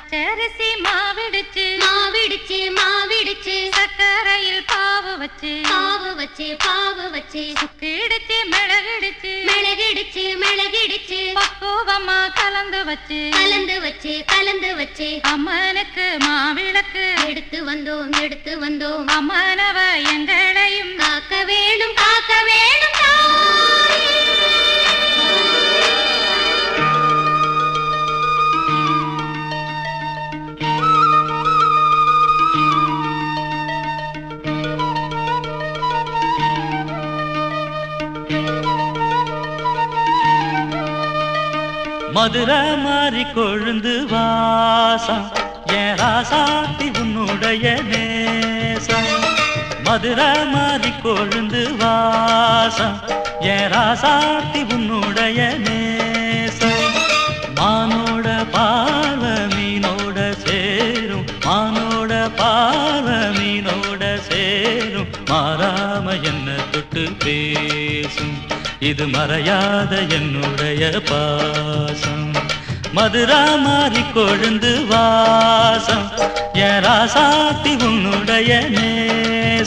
பச்சரிசி மாவிடுச்சு மாவிடுச்சு மாவிடுச்சு சக்கரையில் பாவு வச்சு பாவு வச்சு பாவு வச்சு சுக்கிடுச்சு மிளகிடுச்சு மிளகிடுச்சு மிளகிடுச்சு பக்குவமா கலந்து வச்சு கலந்து வச்சு கலந்து வச்சு அம்மனுக்கு மாவிளக்கு எடுத்து வந்தோம் அம்மனவ எங்களையும் காக்க வேணும் காக்க வேணும் தாயே. மதுரை மாறி கொழுந்து வாசம் என் ராசாத்தி உன்னுடைய நேசம். மதுரை மாறி கொழுந்து வாசம் என் ராசாத்தி உன்னுடைய நேசம். மானோட பார்வ மீனோட சேரும் மானோட பார்வ மீனோட சேரும் மாறாம என்ன தொட்டு பேசும் இது மறையாத என்னுடைய பாசம். மதுரா மாறி கொழுந்து வாசம் என் ராசாத்தி உன்னுடைய நேசம்.